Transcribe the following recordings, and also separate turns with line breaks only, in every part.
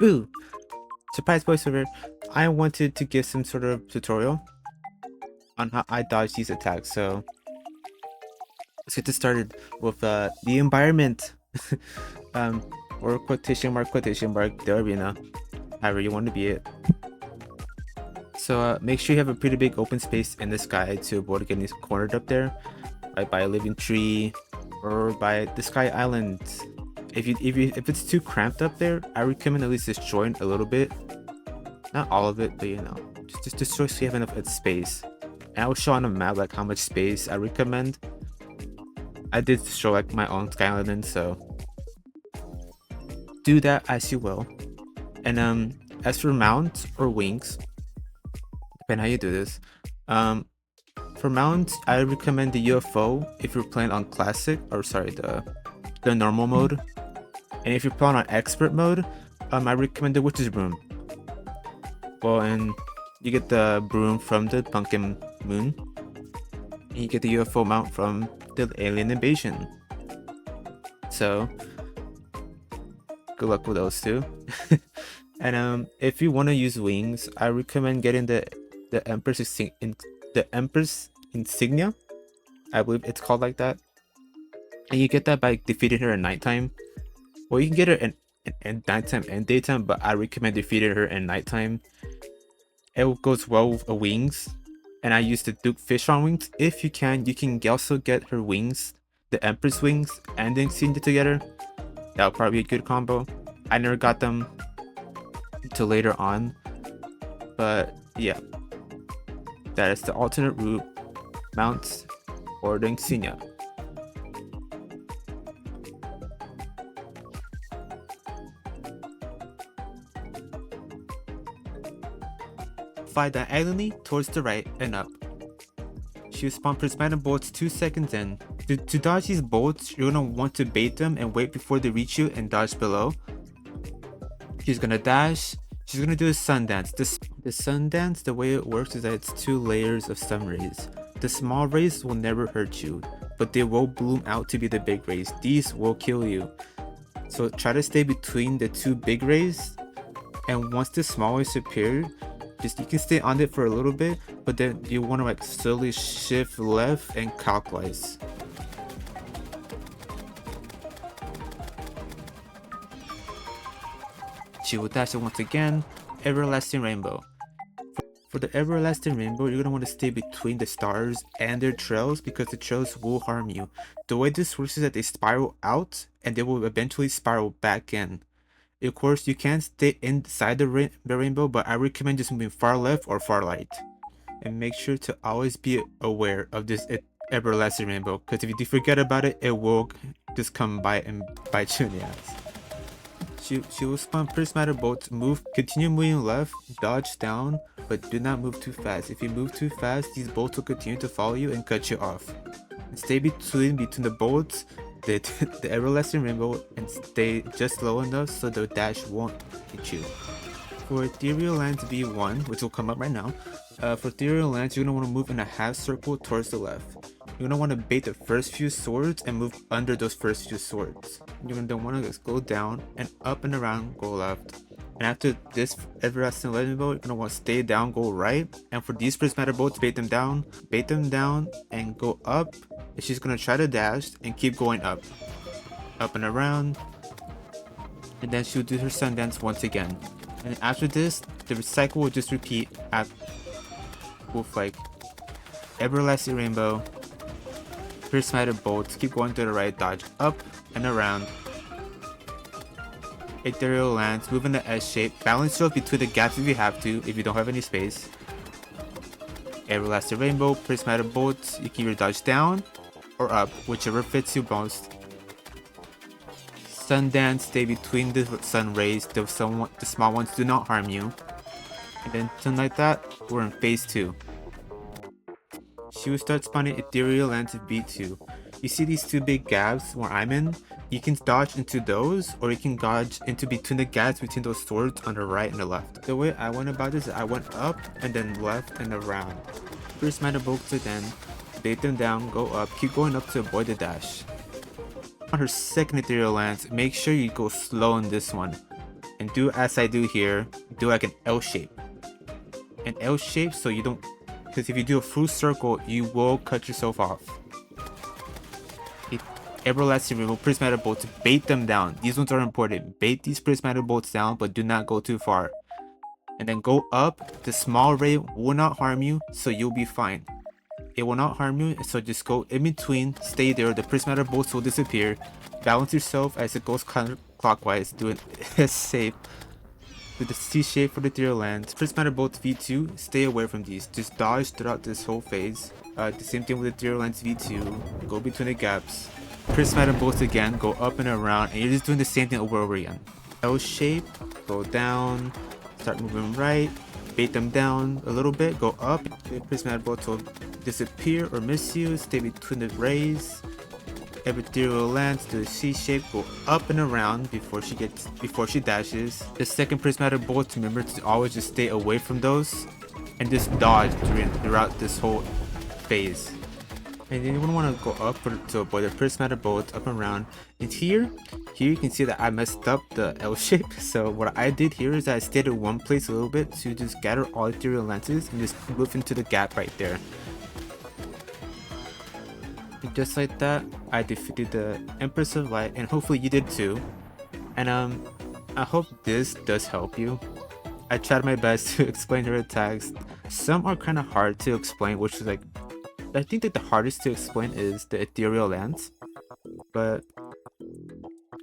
Boo! Surprise voiceover. I wanted to give some sort of tutorial on how I dodge these attacks, so let's get this started with the environment. Or quotation mark, the arena, however you want to be it. So make sure you have a pretty big open space in the sky to avoid getting cornered up there, right by a living tree or by the sky island. If it's too cramped up there, I recommend at least destroying a little bit, not all of it, but you know, just destroy so you have enough space. And I will show on a map like how much space I recommend. I did show like my own sky island, so do that as you will. And as for mounts or wings, depending how you do this, for mounts I recommend the UFO if you're playing on classic, or sorry, the normal mode. And if you're playing on expert mode, I recommend the witch's broom. Well, and you get the broom from the pumpkin moon, and you get the UFO mount from the alien invasion. So good luck with those two. And if you want to use wings, I recommend getting the Empress insignia. I believe it's called like that, and you get that by defeating her at nighttime. Well, you can get her in nighttime and daytime, but I recommend defeating her at nighttime. It goes well with wings, and I use the Duke Fishon wings. If you can also get her wings, the Empress wings, and the insignia together. That would probably be a good combo. I never got them until later on, but yeah, that is the alternate route: mounts or the insignia. Fly diagonally towards the right and up. She will spawn prismatic bolts 2 seconds in. To dodge these bolts, you're going to want to bait them and wait before they reach you and dodge below. She's going to dash. She's going to do a sun dance. The sun dance, the way it works is that it's 2 layers of sun rays. The small rays will never hurt you, but they will bloom out to be the big rays. These will kill you. So try to stay between the 2 big rays, and once the small rays appear, you can stay on it for a little bit, but then you want to like slowly shift left and clockwise. She will dash it once again. Everlasting rainbow. For the everlasting rainbow, you're going to want to stay between the stars and their trails, because the trails will harm you. The way this works is that they spiral out and they will eventually spiral back in. Of course, you can stay inside the rainbow, but I recommend just moving far left or far right. And make sure to always be aware of this everlasting rainbow, because if you do forget about it, it will just come by and bite you in the ass. She will spawn prismatic bolts. Continue moving left, dodge down, but do not move too fast. If you move too fast, these bolts will continue to follow you and cut you off. And stay between the bolts, the everlasting rainbow, and stay just low enough so the dash won't hit you. For ethereal lands V1, which will come up right now, for ethereal lands, you're going to want to move in a half circle towards the left. You're going to want to bait the first few swords and move under those first few swords. You're going to want to just go down and up and around, go left. And after this everlasting rainbow, you're going to want to stay down, go right. And for these prismatic bolts, bait them down, and go up. And she's going to try to dash and keep going up and around. And then she'll do her sun dance once again. And after this, the cycle will just repeat with like everlasting rainbow, prismatic bolts, keep going to the right, dodge up and around. Ethereal lands, move in the S shape, balance yourself between the gaps if you have to, if you don't have any space. Everlasting rainbow, prismatic bolts, you can either dodge down or up, whichever fits you most. Sun dance, stay between the sun rays, the small ones do not harm you. And then something like that, we're in phase 2. She will start spawning ethereal lands in B2. You see these 2 big gaps where I'm in? You can dodge into those, or you can dodge into between the gaps between those swords on the right and the left. The way I went about this is I went up and then left and around. First mana bolts again, bait them down, go up, keep going up to avoid the dash. On her second ethereal lance, make sure you go slow on this one. and do as I do here. Do like an L shape. An L shape so you don't, because if you do a full circle, you will cut yourself off. Everlasting Rainbow prismatic bolts, bait them down. These ones are important. Bait these prismatic bolts down, but do not go too far. And then go up. The small ray will not harm you, so you'll be fine. It will not harm you, so just go in between, stay there. The prismatic bolts will disappear. Balance yourself as it goes clockwise. Do an S shape. Do the C shape for the ethereal lands. Prismatic bolts V2, stay away from these. Just dodge throughout this whole phase. The same thing with the ethereal lands V2. Go between the gaps. Prismatic bolts again, go up and around, and you're just doing the same thing over and over again. L shape, go down, start moving right, bait them down a little bit, go up. The prismatic bolts will disappear or miss you, stay between the rays. Every ethereal lands, do the C shape, go up and around before she dashes. The second prismatic bolt, remember to always just stay away from those and just dodge throughout this whole phase. And then you want to go up to avoid the prismatic bolt, up and around. And here you can see that I messed up the L shape. So what I did here is I stayed in one place a little bit to just gather all ethereal lances and just move into the gap right there. And just like that, I defeated the Empress of Light, and hopefully you did too. And I hope this does help you. I tried my best to explain her attacks. Some are kind of hard to explain, which is like, I think that the hardest to explain is the ethereal lands, but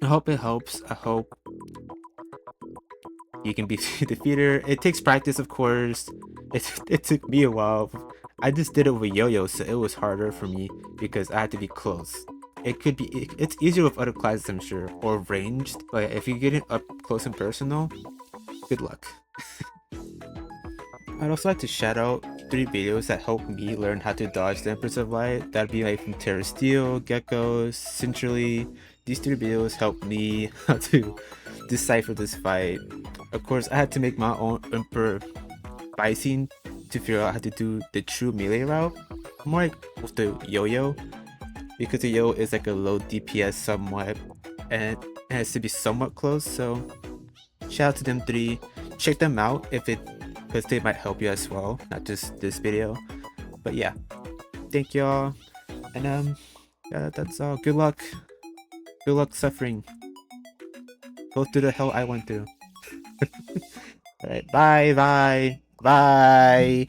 I hope it helps. I hope you can defeat her. It takes practice, of course. It took me a while. I just did it with yo-yo, so it was harder for me because I had to be close. It's easier with other classes, I'm sure, or ranged, but if you get it up close and personal, good luck. I'd also like to shout out 3 videos that helped me learn how to dodge the Empress of Light. That'd be like from Terra Steel, Geckos, Centrally. These 3 videos helped me how to decipher this fight. Of course, I had to make my own Emperor fight scene to figure out how to do the true melee route. More like with the yo-yo, because the yo is like a low DPS somewhat, and it has to be somewhat close. So shout out to them 3. Check them out because they might help you as well, not just this video. But yeah, thank y'all, and yeah, that's all. Good luck suffering. Go through the hell I went through. Alright, bye.